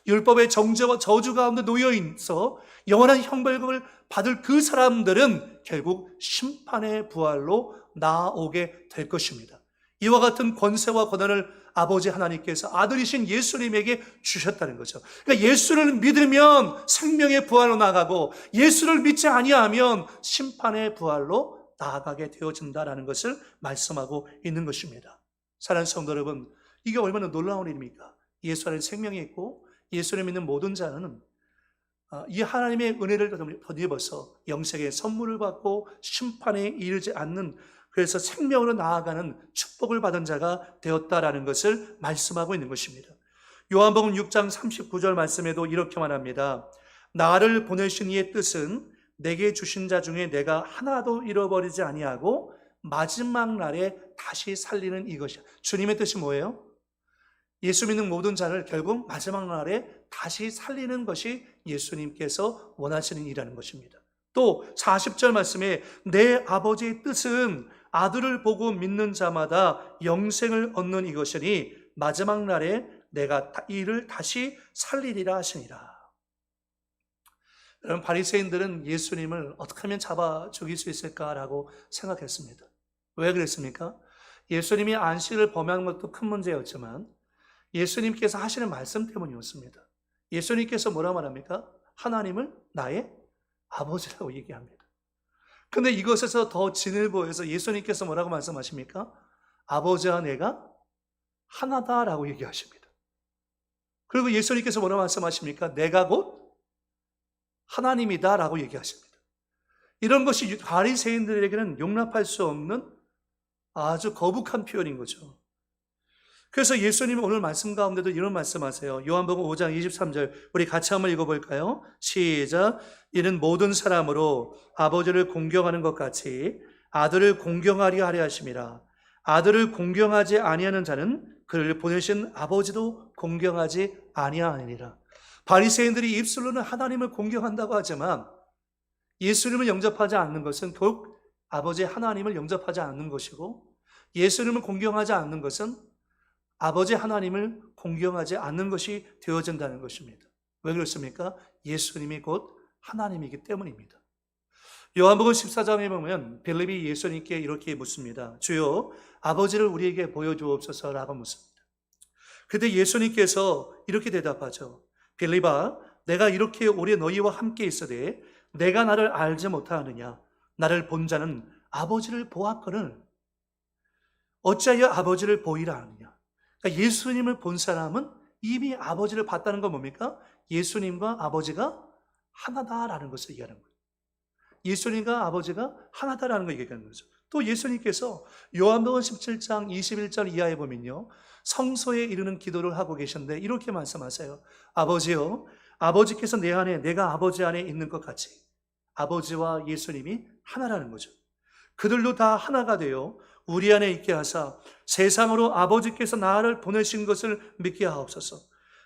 율법의 정죄와 저주 가운데 놓여 있어 영원한 형벌을 받을 그 사람들은 결국 심판의 부활로 나아오게 될 것입니다. 이와 같은 권세와 권한을 아버지 하나님께서 아들이신 예수님에게 주셨다는 거죠. 그러니까 예수를 믿으면 생명의 부활로 나아가고, 예수를 믿지 아니하면 심판의 부활로 나아가게 되어진다라는 것을 말씀하고 있는 것입니다. 사랑하는 성도 여러분, 이게 얼마나 놀라운 일입니까? 예수 안에 생명이 있고 예수를 믿는 모든 자는 이 하나님의 은혜를 덧입어서 영생의 선물을 받고 심판에 이르지 않는, 그래서 생명으로 나아가는 축복을 받은 자가 되었다라는 것을 말씀하고 있는 것입니다. 요한복음 6장 39절 말씀에도 이렇게 말합니다. 나를 보내신 이의 뜻은 내게 주신 자 중에 내가 하나도 잃어버리지 아니하고 마지막 날에 다시 살리는 이것이야. 주님의 뜻이 뭐예요? 예수 믿는 모든 자를 결국 마지막 날에 다시 살리는 것이 예수님께서 원하시는 일이라는 것입니다. 또 40절 말씀에 내 아버지의 뜻은 아들을 보고 믿는 자마다 영생을 얻는 이것이니 마지막 날에 내가 이를 다시 살리리라 하시니라. 여러분, 바리새인들은 예수님을 어떻게 하면 잡아 죽일 수 있을까라고 생각했습니다. 왜 그랬습니까? 예수님이 안식을 범한 것도 큰 문제였지만 예수님께서 하시는 말씀 때문이었습니다. 예수님께서 뭐라 말합니까? 하나님을 나의 아버지라고 얘기합니다. 근데 이것에서 더 진을 보여서 예수님께서 뭐라고 말씀하십니까? 아버지와 내가 하나다라고 얘기하십니다. 그리고 예수님께서 뭐라고 말씀하십니까? 내가 곧 하나님이다라고 얘기하십니다. 이런 것이 바리새인들에게는 용납할 수 없는 아주 거북한 표현인 거죠. 그래서 예수님은 오늘 말씀 가운데도 이런 말씀하세요. 요한복음 5장 23절 우리 같이 한번 읽어볼까요? 시작. 이는 모든 사람으로 아버지를 공경하는 것 같이 아들을 공경하려 하려 하심이라. 아들을 공경하지 아니하는 자는 그를 보내신 아버지도 공경하지 아니하니라. 바리새인들이 입술로는 하나님을 공경한다고 하지만 예수님을 영접하지 않는 것은 결국 아버지 하나님을 영접하지 않는 것이고, 예수님을 공경하지 않는 것은 아버지 하나님을 공경하지 않는 것이 되어진다는 것입니다. 왜 그렇습니까? 예수님이 곧 하나님이기 때문입니다. 요한복음 14장에 보면 빌립이 예수님께 이렇게 묻습니다. 주여, 아버지를 우리에게 보여주옵소서라고 묻습니다. 그때 예수님께서 이렇게 대답하죠. 빌립아, 내가 이렇게 오래 너희와 함께 있으되 내가 나를 알지 못하느냐? 나를 본 자는 아버지를 보았거늘 어찌하여 아버지를 보이라 하느냐? 그러니까 예수님을 본 사람은 이미 아버지를 봤다는 건 뭡니까? 예수님과 아버지가 하나다라는 것을 얘기하는 거예요. 예수님과 아버지가 하나다라는 걸 얘기하는 거죠. 또 예수님께서 요한복음 17장 21절 이하에 보면요, 성소에 이르는 기도를 하고 계셨는데 이렇게 말씀하세요. 아버지요, 아버지께서 내 안에 내가 아버지 안에 있는 것 같이 아버지와 예수님이 하나라는 거죠. 그들도 다 하나가 되어 우리 안에 있게 하사 세상으로 아버지께서 나를 보내신 것을 믿게 하옵소서.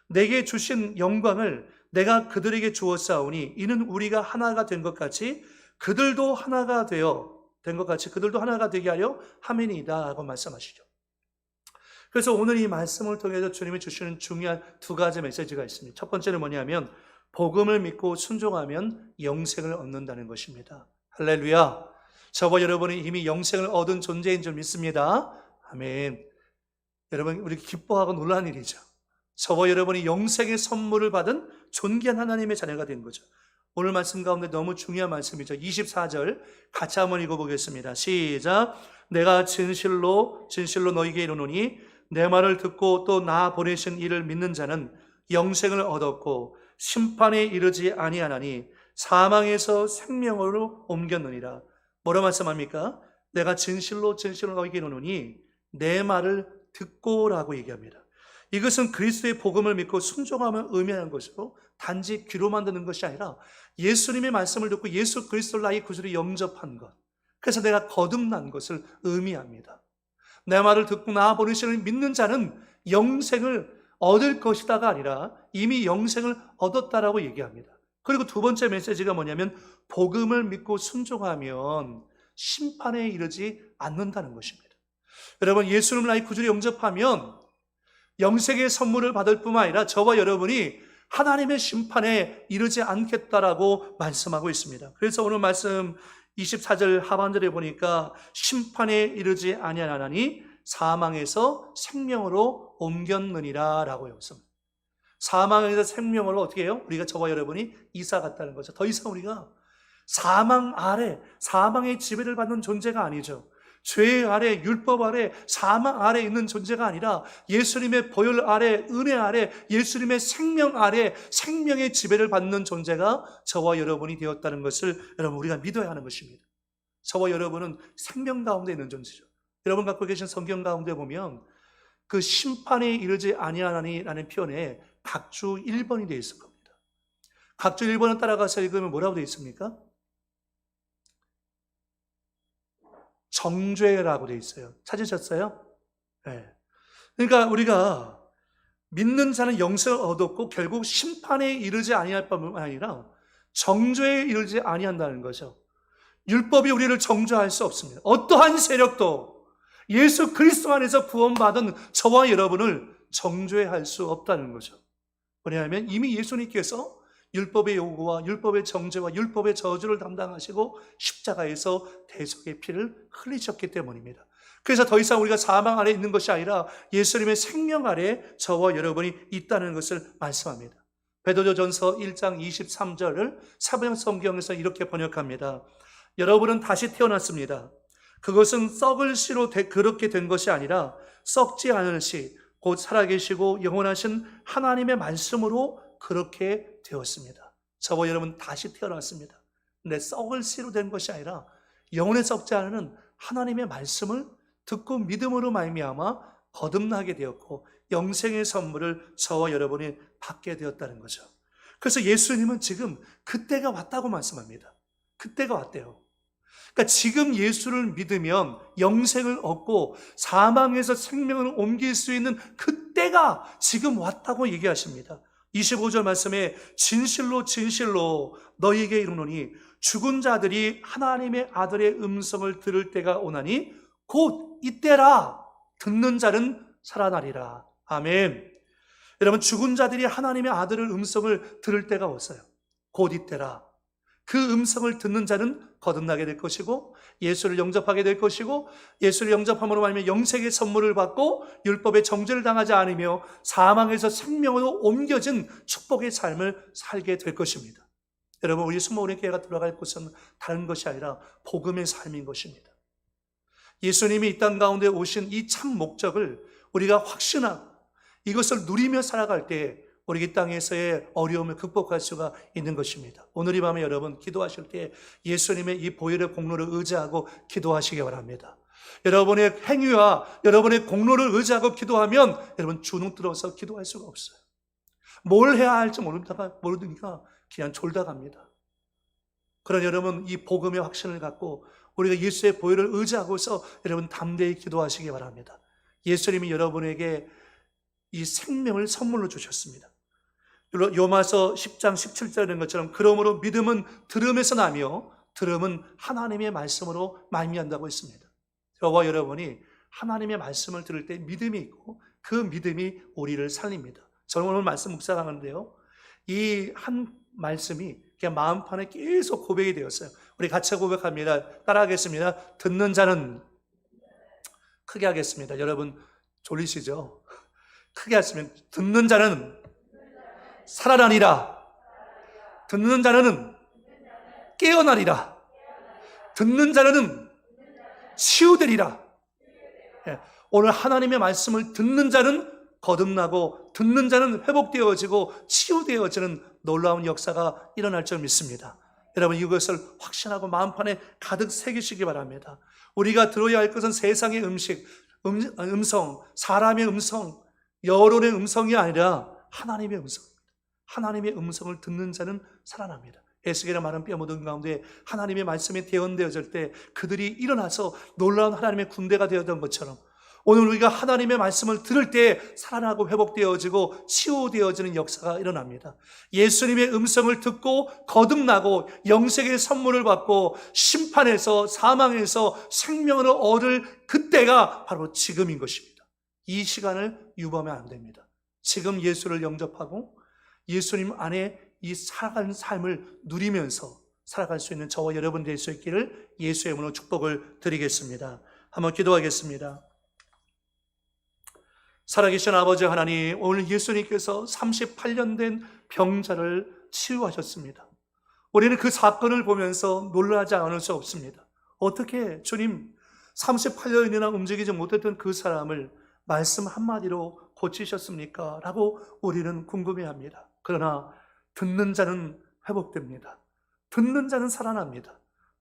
내게 주신 영광을 내가 그들에게 주었사오니 이는 우리가 하나가 된 것 같이 그들도 하나가 된 것 같이 그들도 하나가 되게 하려 함이니이다 하고 말씀하시죠. 그래서 오늘 이 말씀을 통해서 주님이 주시는 중요한 두 가지 메시지가 있습니다. 첫 번째는 뭐냐면 복음을 믿고 순종하면 영생을 얻는다는 것입니다. 할렐루야. 저와 여러분이 이미 영생을 얻은 존재인 줄 믿습니다. 아멘. 여러분, 우리 기뻐하고 놀라는 일이죠. 저와 여러분이 영생의 선물을 받은 존귀한 하나님의 자녀가 된 거죠. 오늘 말씀 가운데 너무 중요한 말씀이죠. 24절 같이 한번 읽어보겠습니다. 시작. 내가 진실로 너희에게 이르노니 내 말을 듣고 또 나 보내신 이를 믿는 자는 영생을 얻었고 심판에 이르지 아니하나니 사망에서 생명으로 옮겼느니라. 뭐라 말씀합니까? 내가 진실로 너희에게 이르노니 내 말을 듣고라고 얘기합니다. 이것은 그리스도의 복음을 믿고 순종하면 의미하는 것이고 단지 귀로만 듣는 것이 아니라 예수님의 말씀을 듣고 예수 그리스도를 나의 구주로 영접한 것, 그래서 내가 거듭난 것을 의미합니다. 내 말을 듣고 나 보내시는 믿는 자는 영생을 얻을 것이다가 아니라 이미 영생을 얻었다라고 얘기합니다. 그리고 두 번째 메시지가 뭐냐면 복음을 믿고 순종하면 심판에 이르지 않는다는 것입니다. 여러분, 예수님을 나의 구주로 영접하면 영생의 선물을 받을 뿐만 아니라 저와 여러분이 하나님의 심판에 이르지 않겠다라고 말씀하고 있습니다. 그래서 오늘 말씀 24절 하반절에 보니까 심판에 이르지 아니하나니 사망에서 생명으로 옮겼느니라 라고 했습니다. 사망에서 생명으로 어떻게 해요? 우리가 저와 여러분이 이사 갔다는 거죠. 더 이상 우리가 사망 아래, 사망의 지배를 받는 존재가 아니죠. 죄 아래, 율법 아래, 사망 아래 있는 존재가 아니라 예수님의 보혈 아래, 은혜 아래, 예수님의 생명 아래 생명의 지배를 받는 존재가 저와 여러분이 되었다는 것을 여러분 우리가 믿어야 하는 것입니다. 저와 여러분은 생명 가운데 있는 존재죠. 여러분 갖고 계신 성경 가운데 보면 그 심판에 이르지 아니하나니라는 표현에 각주 1번이 되어 있을 겁니다. 각주 1번을 따라가서 읽으면 뭐라고 되어 있습니까? 정죄라고 되어 있어요. 찾으셨어요? 네. 그러니까 우리가 믿는 자는 영생을 얻었고 결국 심판에 이르지 아니할 뿐만 아니라 정죄에 이르지 아니한다는 거죠. 율법이 우리를 정죄할 수 없습니다. 어떠한 세력도 예수 그리스도 안에서 구원받은 저와 여러분을 정죄할 수 없다는 거죠. 왜냐하면 이미 예수님께서 율법의 요구와 율법의 정죄와 율법의 저주를 담당하시고 십자가에서 대속의 피를 흘리셨기 때문입니다. 그래서 더 이상 우리가 사망 아래 있는 것이 아니라 예수님의 생명 아래 저와 여러분이 있다는 것을 말씀합니다. 베드로전서 1장 23절을 사번역 성경에서 이렇게 번역합니다. 여러분은 다시 태어났습니다. 그것은 썩을 씨로 그렇게 된 것이 아니라 썩지 않을 씨, 곧 살아계시고 영원하신 하나님의 말씀으로 그렇게 되었습니다. 저와 여러분 다시 태어났습니다. 근데 썩을 씨로 된 것이 아니라 영혼에 썩지 않은 하나님의 말씀을 듣고 믿음으로 말미암아 거듭나게 되었고 영생의 선물을 저와 여러분이 받게 되었다는 거죠. 그래서 예수님은 지금 그때가 왔다고 말씀합니다. 그때가 왔대요. 그러니까 지금 예수를 믿으면 영생을 얻고 사망에서 생명을 옮길 수 있는 그때가 지금 왔다고 얘기하십니다. 25절 말씀에 진실로 진실로 너희에게 이르노니 죽은 자들이 하나님의 아들의 음성을 들을 때가 오나니 곧 이때라 듣는 자는 살아나리라. 아멘. 여러분, 죽은 자들이 하나님의 아들의 음성을 들을 때가 왔어요. 곧 이때라. 그 음성을 듣는 자는 거듭나게 될 것이고 예수를 영접하게 될 것이고 예수를 영접함으로 말미암아 영생의 선물을 받고 율법의 정죄를 당하지 않으며 사망에서 생명으로 옮겨진 축복의 삶을 살게 될 것입니다. 여러분, 우리 수모은의 교회가 돌아갈 곳은 다른 것이 아니라 복음의 삶인 것입니다. 예수님이 이 땅 가운데 오신 이 참 목적을 우리가 확신하고 이것을 누리며 살아갈 때 우리 이 땅에서의 어려움을 극복할 수가 있는 것입니다. 오늘 이 밤에 여러분 기도하실 때 예수님의 이 보혈의 공로를 의지하고 기도하시기 바랍니다. 여러분의 행위와 여러분의 공로를 의지하고 기도하면 여러분 주눅 들어서 기도할 수가 없어요. 뭘 해야 할지 모르니까 그냥 졸다 갑니다. 그러나 여러분 이 복음의 확신을 갖고 우리가 예수의 보혈을 의지하고서 여러분 담대히 기도하시기 바랍니다. 예수님이 여러분에게 이 생명을 선물로 주셨습니다. 요마서 10장 17절에 있는 것처럼 그러므로 믿음은 들음에서 나며 들음은 하나님의 말씀으로 말미암다고 했습니다. 저와 여러분이 하나님의 말씀을 들을 때 믿음이 있고 그 믿음이 우리를 살립니다. 저는 오늘 말씀 묵상하는데요, 이 한 말씀이 그냥 마음판에 계속 고백이 되었어요. 우리 같이 고백합니다. 따라하겠습니다. 듣는 자는, 크게 하겠습니다. 여러분 졸리시죠? 크게 하시면, 듣는 자는 살아나리라. 듣는 자는 깨어나리라. 듣는 자는 치유되리라. 오늘 하나님의 말씀을 듣는 자는 거듭나고 듣는 자는 회복되어지고 치유되어지는 놀라운 역사가 일어날 줄 믿습니다. 여러분 이것을 확신하고 마음판에 가득 새기시기 바랍니다. 우리가 들어야 할 것은 세상의 음성, 사람의 음성, 여론의 음성이 아니라 하나님의 음성입니다. 하나님의 음성을 듣는 자는 살아납니다. 에스겔의 마른 뼈 묻은 가운데 하나님의 말씀이 대언되어질 때 그들이 일어나서 놀라운 하나님의 군대가 되었던 것처럼 오늘 우리가 하나님의 말씀을 들을 때 살아나고 회복되어지고 치유되어지는 역사가 일어납니다. 예수님의 음성을 듣고 거듭나고 영생의 선물을 받고 심판에서 사망에서 생명을 얻을 그때가 바로 지금인 것입니다. 이 시간을 유보하면 안 됩니다. 지금 예수를 영접하고 예수님 안에 이 살아가는 삶을 누리면서 살아갈 수 있는 저와 여러분 될 수 있기를 예수의 이름으로 축복을 드리겠습니다. 한번 기도하겠습니다. 살아계신 아버지 하나님, 오늘 예수님께서 38년 된 병자를 치유하셨습니다. 우리는 그 사건을 보면서 놀라지 않을 수 없습니다. 어떻게 주님 38년이나 움직이지 못했던 그 사람을 말씀 한마디로 고치셨습니까? 라고 우리는 궁금해합니다. 그러나 듣는 자는 회복됩니다. 듣는 자는 살아납니다.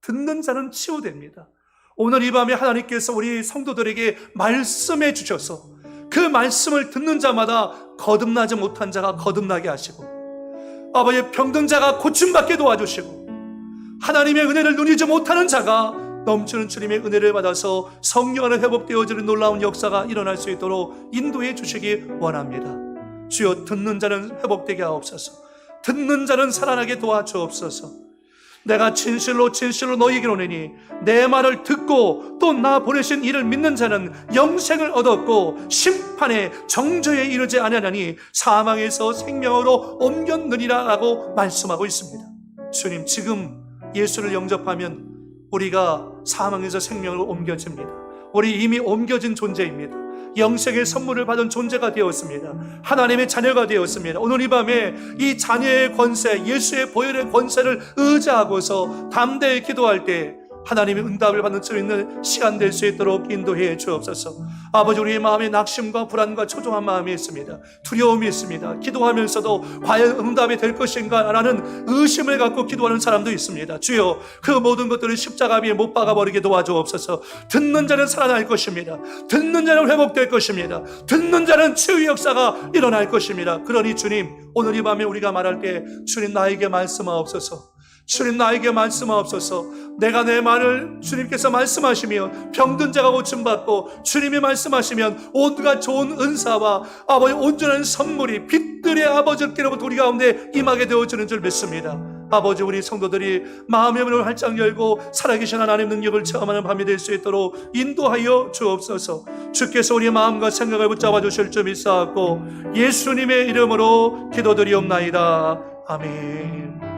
듣는 자는 치유됩니다. 오늘 이 밤에 하나님께서 우리 성도들에게 말씀해 주셔서 그 말씀을 듣는 자마다 거듭나지 못한 자가 거듭나게 하시고 아버지 병든 자가 고침받게 도와주시고 하나님의 은혜를 누리지 못하는 자가 넘치는 주님의 은혜를 받아서 성령 안에 회복되어지는 놀라운 역사가 일어날 수 있도록 인도해 주시기 원합니다. 주여 듣는 자는 회복되게 하옵소서. 듣는 자는 살아나게 도와주옵소서. 내가 진실로 너희에게 이르노니 내 말을 듣고 또 나 보내신 이를 믿는 자는 영생을 얻었고 심판의 정죄에 이르지 아니하나니 사망에서 생명으로 옮겼느니라 라고 말씀하고 있습니다. 주님, 지금 예수를 영접하면 우리가 사망에서 생명으로 옮겨집니다. 우리 이미 옮겨진 존재입니다. 영생의 선물을 받은 존재가 되었습니다. 하나님의 자녀가 되었습니다. 오늘 이 밤에 이 자녀의 권세, 예수의 보혈의 권세를 의지하고서 담대히 기도할 때 하나님의 응답을 받는 수 있는 시간 될 수 있도록 인도해 주옵소서. 아버지, 우리의 마음에 낙심과 불안과 초조한 마음이 있습니다. 두려움이 있습니다. 기도하면서도 과연 응답이 될 것인가 라는 의심을 갖고 기도하는 사람도 있습니다. 주여, 그 모든 것들을 십자가 위에 못 박아버리게 도와주옵소서. 듣는 자는 살아날 것입니다. 듣는 자는 회복될 것입니다. 듣는 자는 치유의 역사가 일어날 것입니다. 그러니 주님, 오늘 이 밤에 우리가 말할 때 주님 나에게 말씀하옵소서. 주님 나에게 말씀하옵소서. 내가 내 말을 주님께서 말씀하시면 병든 자가 고침받고 주님이 말씀하시면 온갖 좋은 은사와 아버지 온전한 선물이 빛들의 아버지께로부터 우리 가운데 임하게 되어지는 줄 믿습니다. 아버지, 우리 성도들이 마음의 문을 활짝 열고 살아계신 하나님 능력을 체험하는 밤이 될 수 있도록 인도하여 주옵소서. 주께서 우리의 마음과 생각을 붙잡아 주실 줄 믿사옵고 예수님의 이름으로 기도드리옵나이다. 아멘.